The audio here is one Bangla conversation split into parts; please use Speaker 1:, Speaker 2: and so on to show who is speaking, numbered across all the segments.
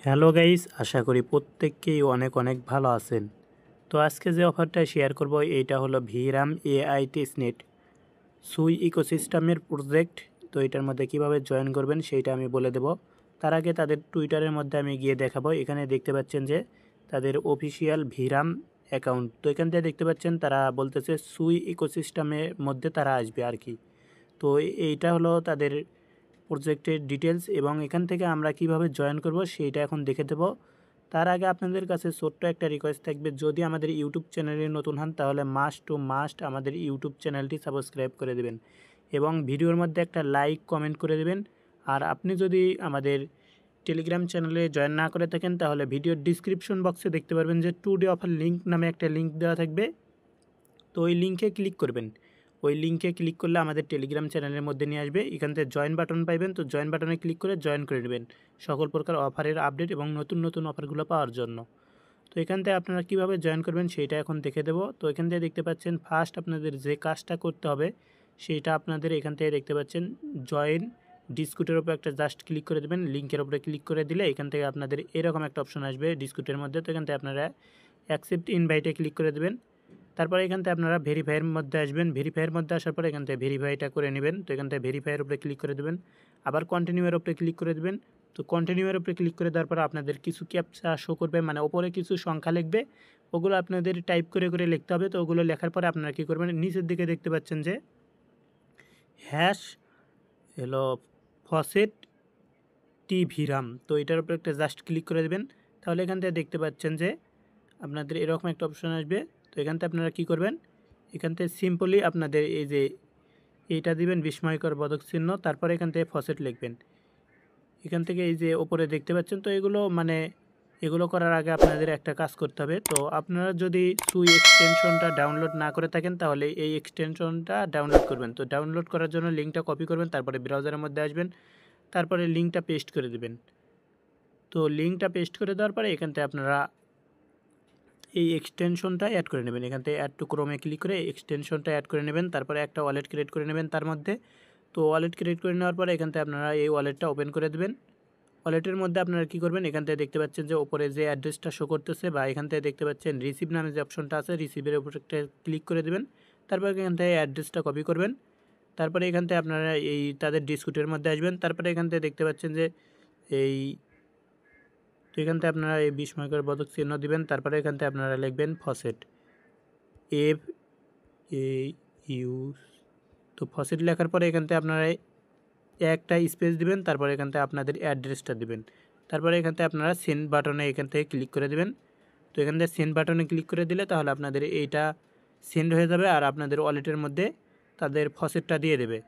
Speaker 1: হ্যালো গাইস, আশা করি প্রত্যেককেই অনেক অনেক ভালো আছেন। তো আজকে যে অফারটা শেয়ার করব এইটা হলো ভিরাম এআই টেস্টনেট সুই ইকোসিস্টেমের প্রজেক্ট। তো এটার মধ্যে কিভাবে জয়েন করবেন সেইটা আমি বলে দেব। তার আগে তাদের টুইটারের মধ্যে আমি গিয়ে দেখাবো। এখানে দেখতে পাচ্ছেন যে তাদের অফিসিয়াল ভিরাম অ্যাকাউন্ট। তো এখান থেকে দেখতে পাচ্ছেন তারা বলতেছে সুই ইকোসিস্টেমের মধ্যে তারা আসবে আর কি। তো এইটা হলো তাদের প্রজেক্টের ডিটেলস এবং এখান থেকে আমরা কিভাবে জয়েন করব সেইটা এখন দেখে দেব। তার আগে আপনাদের কাছে ছোট্ট একটা রিকোয়েস্ট থাকবে, যদি আমাদের ইউটিউব চ্যানেলে নতুন হন তাহলে মাস্ট আমাদের ইউটিউব চ্যানেলটি সাবস্ক্রাইব করে দেবেন এবং ভিডিওর মধ্যে একটা লাইক কমেন্ট করে দেবেন। আর আপনি যদি আমাদের টেলিগ্রাম চ্যানেলে জয়েন না করে থাকেন তাহলে ভিডিওর ডিসক্রিপশন বক্সে দেখতে পারবেন যে 2 ডে অফার লিঙ্ক নামে একটা লিঙ্ক দেওয়া থাকবে। তো ওই লিঙ্কে ক্লিক করবেন। ওই লিঙ্কে ক্লিক করলে আমাদের টেলিগ্রাম চ্যানেলের মধ্যে নিয়ে আসবে। এখান থেকে জয়েন বাটন পাইবেন, তো জয়েন বাটনে ক্লিক করে জয়েন করে নেবেন সকল প্রকার অফারের আপডেট এবং নতুন নতুন অফারগুলো পাওয়ার জন্য। তো এখান থেকে আপনারা কীভাবে জয়েন করবেন সেইটা এখন দেখে দেবো। তো এখান থেকে দেখতে পাচ্ছেন ফার্স্ট আপনাদের যে কাজটা করতে হবে সেইটা আপনাদের এখান থেকে দেখতে পাচ্ছেন জয়েন ডিসকুটের উপরে একটা জাস্ট ক্লিক করে দেবেন। লিঙ্কের উপরে ক্লিক করে দিলে এখান থেকে আপনাদের এরকম একটা অপশন আসবে ডিসকুটের মধ্যে। তো এখান থেকে আপনারা অ্যাকসেপ্ট ইনভাইটে ক্লিক করে দেবেন। তারপরে এখান থেকে আপনারা ভেরিফাইয়ের মধ্যে আসবেন। ভেরিফাইয়ের মধ্যে আসার পরে এখান থেকে ভেরিফাইটা করে নেবেন। তো এখান থেকে ভেরিফাইয়ের উপরে ক্লিক করে দেবেন, আবার কন্টিনিউয়ের উপরে ক্লিক করে দেবেন। তো কন্টিনিউয়ের উপরে ক্লিক করে দেওয়ার পরে আপনাদের কিছু ক্যাপচা শো করবে, মানে ওপরে কিছু সংখ্যা লিখবে, ওগুলো আপনাদের টাইপ করে করে লিখতে হবে। তো ওগুলো লেখার পরে আপনারা কী করবেন, নিচের দিকে দেখতে পাচ্ছেন যে হ্যাশ হলো ফসেট টি ভিরাম। তো এটার উপরে একটা জাস্ট ক্লিক করে দেবেন। তাহলে এখান থেকে দেখতে পাচ্ছেন যে আপনাদের এরকম একটা অপশন আসবে। তো এখান থেকে আপনারা কী করবেন, এখান থেকে সিম্পলি আপনাদের এই যে এইটা দিবেন বিস্ময়কর বদক চিহ্ন, তারপরে এখান থেকে ফসেট লিখবেন। এখান থেকে এই যে ওপরে দেখতে পাচ্ছেন, তো এগুলো মানে এগুলো করার আগে আপনাদের একটা কাজ করতে হবে। তো আপনারা যদি সুই এক্সটেনশনটা ডাউনলোড না করে থাকেন তাহলে এই এক্সটেনশনটা ডাউনলোড করবেন। তো ডাউনলোড করার জন্য লিঙ্কটা কপি করবেন, তারপরে ব্রাউজারের মধ্যে আসবেন, তারপরে লিঙ্কটা পেস্ট করে দেবেন। তো লিঙ্কটা পেস্ট করে দেওয়ার পরে এখান থেকে আপনারা এই এক্সটেনশনটা অ্যাড করে নেবেন। এখান থেকে অ্যাড টু ক্রোমে ক্লিক করে এক্সটেনশনটা অ্যাড করে নেবেন। তারপরে একটা ওয়ালেট ক্রিয়েট করে নেবেন তার মধ্যে। তো ওয়ালেট ক্রিয়েট করে নেওয়ার পরে এখান থেকে আপনারা এই ওয়ালেটটা ওপেন করে দেবেন। ওয়ালেটের মধ্যে আপনারা কী করবেন, এখান থেকে দেখতে পাচ্ছেন যে ওপরে যে অ্যাড্রেসটা শো করতেছে বা এখান থেকে দেখতে পাচ্ছেন রিসিভ নামে যে অপশনটা আছে, রিসিভের উপর একটা ক্লিক করে দেবেন। তারপর এখান থেকে অ্যাড্রেসটা কপি করবেন। তারপরে এখান থেকে আপনারা এই তাদের ডিসকুটের মধ্যে আসবেন। তারপরে এখান থেকে দেখতে পাচ্ছেন যে এই তো এখান থেকে আপনারা এই বিস্ময়কর বদক চিহ্ন দিবেন। তারপরে এখান থেকে আপনারা লিখবেন ফসেট এফ এ ইউ। তো ফসেট লেখার পরে এখান থেকে আপনারা একটা স্পেস দিবেন, তারপরে এখান থেকে আপনাদের অ্যাড্রেসটা দিবেন। তারপরে এখান থেকে আপনারা সেন্ড বাটনে এখান থেকে ক্লিক করে দেবেন। তো এখান থেকে সেন্ড বাটনে ক্লিক করে দিলে তাহলে আপনাদের এইটা সেন্ড হয়ে যাবে আর আপনাদের ওয়ালেটের মধ্যে তাদের ফসেটটা দিয়ে দেবে।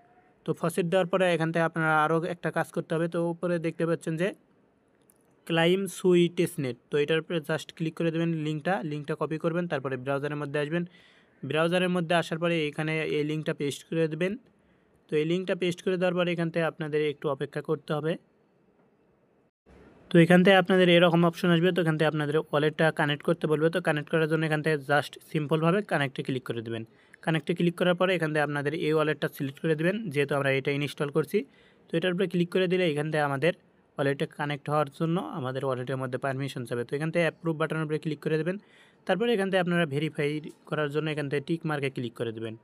Speaker 1: তো ফসেট দেওয়ার পরে এখান থেকে আপনারা আরও একটা কাজ করতে হবে। তো উপরে দেখতে পাচ্ছেন যে ক্লাইম সুই টেস্টনেট, তো এটার উপরে জাস্ট ক্লিক করে দেবেন। লিঙ্কটা কপি করবেন, তারপরে ব্রাউজারের মধ্যে আসবেন। ব্রাউজারের মধ্যে আসার পরে এখানে এই লিঙ্কটা পেস্ট করে দেবেন। তো এই লিঙ্কটা পেস্ট করে দেওয়ার পরে এখান থেকে আপনাদের একটু অপেক্ষা করতে হবে। তো এখান থেকে আপনাদের এরকম অপশন আসবে। তো এখান থেকে আপনাদের ওয়ালেটটা কানেক্ট করতে বলবে। তো কানেক্ট করার জন্য এখান থেকে জাস্ট সিম্পলভাবে কানেক্টে ক্লিক করে দেবেন। কানেক্টে ক্লিক করার পরে এখান থেকে আপনাদের এই ওয়ালেটটা সিলেক্ট করে দেবেন, যেহেতু আমরা এটা ইনস্টল করছি। তো এটার উপরে ক্লিক করে দিলে এখান থেকে আমাদের ওয়ালেটে কানেক্ট হওয়ার জন্য আমাদের ওয়ালেটের মধ্যে পারমিশন যাবে। তো এখান থেকে অ্যাপ্রুভ বাটনের উপরে ক্লিক করে দেবেন। তারপরে এখান থেকে আপনারা ভেরিফাই করার জন্য এখান থেকে টিক মার্কে ক্লিক করে দেবেন।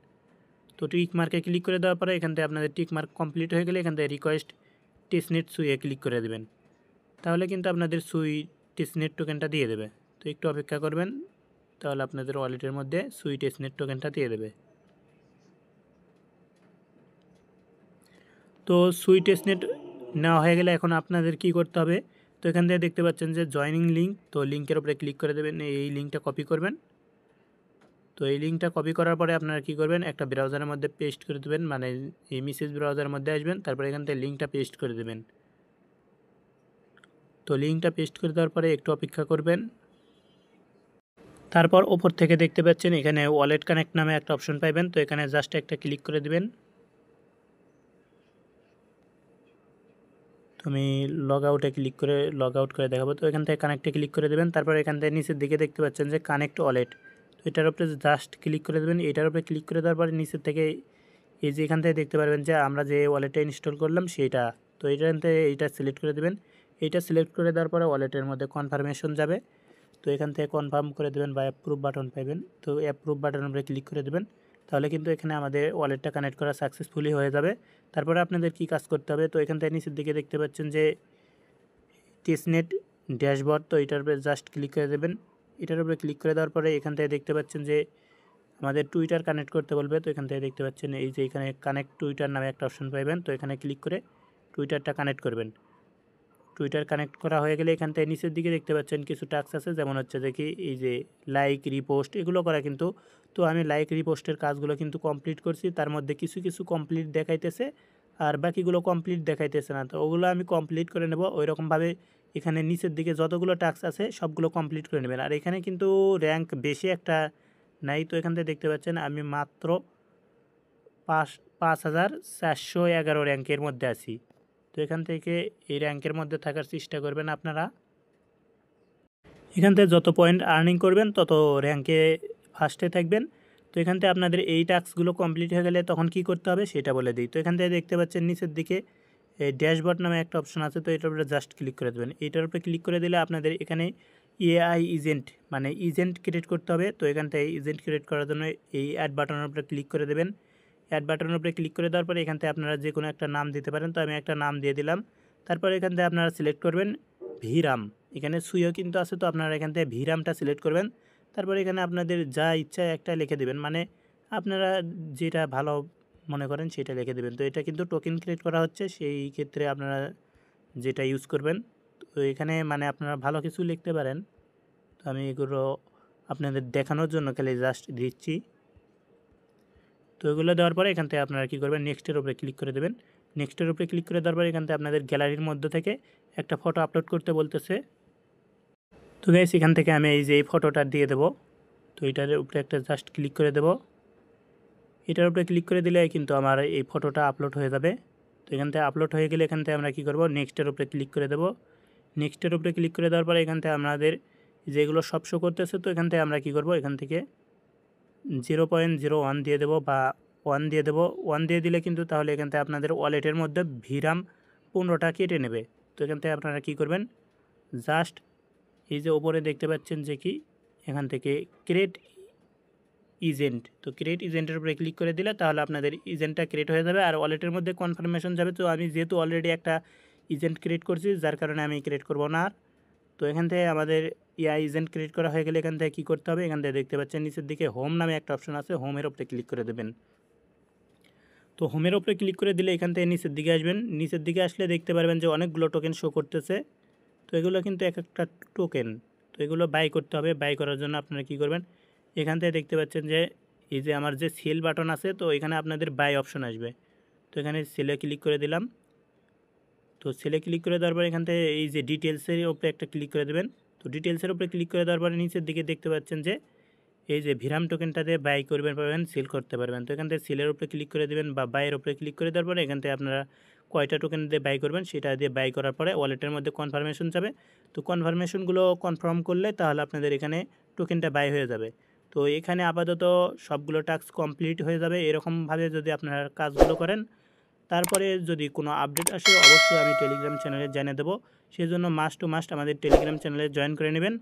Speaker 1: তো টিক মার্কে ক্লিক করে দেওয়ার পরে এখান থেকে আপনাদের টিক মার্ক কমপ্লিট হয়ে গেলে এখান থেকে রিকোয়েস্ট টেস্টনেট সুইয়ে ক্লিক করে দেবেন। তাহলে কিন্তু আপনাদের সুই টেস্টনেট টোকেনটা দিয়ে দেবে। তো একটু অপেক্ষা করবেন, তাহলে আপনাদের ওয়ালেটের মধ্যে সুই টেস্টনেট টোকেনটা দিয়ে দেবে। তো সুই টেস্টনেট নেওয়া হয়ে গেলে এখন আপনাদের কি করতে হবে, তো এখান থেকে দেখতে পাচ্ছেন যে জয়নিং লিঙ্ক, তো লিঙ্কের উপরে ক্লিক করে দেবেন, এই লিঙ্কটা কপি করবেন। তো এই লিঙ্কটা কপি করার পরে আপনারা কী করবেন, একটা ব্রাউজারের মধ্যে পেস্ট করে দেবেন, মানে এই মেসেজ ব্রাউজারের মধ্যে আসবেন, তারপরে এখান থেকে লিঙ্কটা পেস্ট করে দেবেন। তো লিঙ্কটা পেস্ট করে দেওয়ার পরে একটু অপেক্ষা করবেন। তারপর ওপর থেকে দেখতে পাচ্ছেন এখানে ওয়ালেট কানেক্ট নামে একটা অপশন পাইবেন। তো এখানে জাস্ট একটা ক্লিক করে দেবেন। তো আমি লগ আউটে ক্লিক করে লগ আউট করে দেখাবো। তো এখান থেকে কানেক্টে ক্লিক করে দেবেন। তারপর এখান থেকে নিচের দিকে দেখতে পাচ্ছেন যে কানেক্ট ওয়ালেট, তো এটার উপরে জাস্ট ক্লিক করে দেবেন। এটার উপরে ক্লিক করে দেওয়ার পরে নিচের থেকে এই যে এখান থেকে দেখতে পারবেন যে আমরা যে ওয়ালেটটা ইনস্টল করলাম সেইটা, তো এখান থেকে এইটা সিলেক্ট করে দেবেন। এইটা সিলেক্ট করে দেওয়ার পরে ওয়ালেটের মধ্যে কনফার্মেশন যাবে। তো এখান থেকে কনফার্ম করে দেবেন বা অ্যাপ্রুভ বাটন পাবেন। তো অ্যাপ্রুভ বাটনের উপরে ক্লিক করে দেবেন, তাহলে কিন্তু এখানে আমাদের ওয়ালেটটা কানেক্ট করা সাকসেসফুলি হয়ে যাবে। তারপরে আপনাদের কি কাজ করতে হবে, তো এখান থেকে নিচের দিকে দেখতে পাচ্ছেন যে টেস্টনেট ড্যাশবোর্ড, তো এটার উপরে জাস্ট ক্লিক করে দেবেন। এটার উপরে ক্লিক করে দেওয়ার পরে এখান থেকে দেখতে পাচ্ছেন যে আমাদের টুইটার কানেক্ট করতে বলবে। তো এখান থেকে দেখতে পাচ্ছেন এই যে এখানে কানেক্ট টুইটার নামে একটা অপশন পাবেন। তো এখানে ক্লিক করে টুইটারটা কানেক্ট করবেন। টুইটার কানেক্ট করা হয়ে গেলে এখান থেকে নিচের দিকে দেখতে পাচ্ছেন কিছু টাস্ক আছে, যেমন হচ্ছে দেখি এই যে লাইক রিপোস্ট এগুলো করা কিন্তু। তো আমি লাইক রিপোস্টের কাজগুলো কিন্তু কমপ্লিট করছি, তার মধ্যে কিছু কিছু কমপ্লিট দেখাইতেছে আর বাকিগুলো কমপ্লিট দেখাইতেছে না। তো ওগুলো আমি কমপ্লিট করে নেব। ওইরকমভাবে এখানে নিচের দিকে যতগুলো টাস্ক আছে সবগুলো কমপ্লিট করে নেবেন। আর এখানে কিন্তু র্যাঙ্ক বেশি একটা নাই। তো এখান থেকে দেখতে পাচ্ছেন আমি মাত্র 5411 র্যাঙ্কের মধ্যে আছি। তো এখান থেকে এই র্যাঙ্কের মধ্যে থাকার চেষ্টা করবেন আপনারা। এখান থেকে যত পয়েন্ট আর্নিং করবেন তত র্যাঙ্কে ফার্স্টে থাকবেন। তো এখান থেকে আপনাদের এই টাস্কগুলো কমপ্লিট হয়ে গেলে তখন কি করতে হবে সেটা বলে দিই। তো এখান থেকে দেখতে পাচ্ছেন নিচের দিকে এই ড্যাশবোর্ড নামে একটা অপশন আছে, তো এটার উপরে জাস্ট ক্লিক করে দেবেন। এইটার উপরে ক্লিক করে দিলে আপনাদের এখানে এআই এজেন্ট মানে এজেন্ট ক্রিয়েট করতে হবে। তো এখান থেকে এজেন্ট ক্রিয়েট করার জন্য এই অ্যাড বাটনের উপরে ক্লিক করে দেবেন। অ্যাড বাটনের উপরে ক্লিক করে দেওয়ার পরে এখান থেকে আপনারা যে কোনো একটা নাম দিতে পারেন। তো আমি একটা নাম দিয়ে দিলাম। তারপরে এখান থেকে আপনারা সিলেক্ট করবেন ভিরাম। এখানে সুইও কিন্তু আছে, তো আপনারা এখান থেকে ভিরামটা সিলেক্ট করবেন। তারপরে এখানে আপনাদের যা ইচ্ছা একটা লিখে দেবেন, মানে আপনারা যেটা ভালো মনে করেন সেটা লিখে দেবেন। তো এটা কিন্তু টোকেন ক্রিয়েট করা হচ্ছে, সেই ক্ষেত্রে আপনারা যেটা ইউজ করবেন। তো এখানে মানে আপনারা ভালো কিছু লিখতে পারেন। তো আমি এগুলো আপনাদের দেখানোর জন্য খালি জাস্ট দিচ্ছি। তো এগুলো দেওয়ার পরে এখান থেকে আপনারা কী করবেন, নেক্সটের উপরে ক্লিক করে দেবেন। নেক্সটের উপরে ক্লিক করে দেওয়ার পরে এখান থেকে আপনাদের গ্যালারির মধ্যে থেকে একটা ফটো আপলোড করতে বলতেছে। তো গাইস এখান থেকে আমি এই যে এই ফটোটা দিয়ে দেবো। তো এটার উপরে একটা জাস্ট ক্লিক করে দেব। এটার উপরে ক্লিক করে দিলে কিন্তু আমার এই ফটোটা আপলোড হয়ে যাবে। তো এখান থেকে আপলোড হয়ে গেলে এখান থেকে আমরা কী করব, নেক্সটের উপরে ক্লিক করে দেব। নেক্সটের উপরে ক্লিক করে দেওয়ার পরে এখান থেকে আমাদের যেগুলো সব শো করতেছে, তো এখান থেকে আমরা কী করব, এখান থেকে 0.01 দিয়ে দেবো বা 1 দিয়ে দেবো। 1 দিয়ে দিলে কিন্তু তাহলে এখান থেকে আপনাদের ওয়ালেটের মধ্যে ভিরাম 15টা কেটে নেবে। তো এখান থেকে আপনারা কী করবেন, জাস্ট এই যে ওপরে দেখতে পাচ্ছেন যে কি এখান থেকে ক্রিয়েট ইজেন্ট, তো ক্রিয়েট ইজেন্টের উপরে ক্লিক করে দিলে তাহলে আপনাদের ইজেন্টটা ক্রিয়েট হয়ে যাবে আর ওয়ালেটের মধ্যে কনফার্মেশন যাবে। তো আমি যেহেতু অলরেডি একটা ইজেন্ট ক্রিয়েট করছি, যার কারণে আমি ক্রিয়েট করব না আর। তো এখান থেকে আমাদের এজেন্ট ক্রিয়েট করা হয়ে গেলে এখান থেকে কী করতে হবে, এখান থেকে দেখতে পাচ্ছেন নিচের দিকে হোম নামে একটা অপশন আছে, হোমের উপরে ক্লিক করে দেবেন। তো হোমের উপরে ক্লিক করে দিলে এখান থেকে নিচের দিকে আসবেন। নিচের দিকে আসলে দেখতে পারবেন যে অনেকগুলো টোকেন শো করতেছে। তো এগুলো কিন্তু এক একটা টোকেন, তো এগুলো বাই করতে হবে। বাই করার জন্য আপনারা কী করবেন, এখান থেকে দেখতে পাচ্ছেন যে এই যে আমার যে সেল বাটন আছে, তো এখানে আপনাদের বাই অপশন আসবে। তো এখানে সেলে ক্লিক করে দিলাম। তো সেলে ক্লিক করে দেওয়ার পর এখান থেকে এই যে ডিটেলসের উপরে একটা ক্লিক করে দেবেন। তো ডিটেলসের উপরে ক্লিক করে দেওয়ার পরে নিচের দিকে দেখতে পাচ্ছেন যে এই যে ভিরাম টোকেনটাতে বাই করবেন পারবেন, সেল করতে পারবেন। তো এখান থেকে সেলের উপরে ক্লিক করে দেবেন বা বাইয়ের উপরে ক্লিক করে দেওয়ার পরে এখান থেকে আপনারা কয়টা টোকেন দিয়ে বাই করবেন সেটা দিয়ে বাই করার পরে ওয়ালেটের মধ্যে কনফার্মেশন যাবে। তো কনফার্মেশনগুলো কনফার্ম করলে তাহলে আপনাদের এখানে টোকেনটা বাই হয়ে যাবে। তো এখানে আপাতত সবগুলো টাস্ক কমপ্লিট হয়ে যাবে। এরকমভাবে যদি আপনারা কাজগুলো করেন, তারপরে যদি কোনো আপডেট আসে অবশ্যই আমি টেলিগ্রাম চ্যানেলে জানিয়ে দেবো। সেই জন্য মাস্ট টু মাস্ট আমাদের টেলিগ্রাম চ্যানেলে জয়েন করে নেবেন।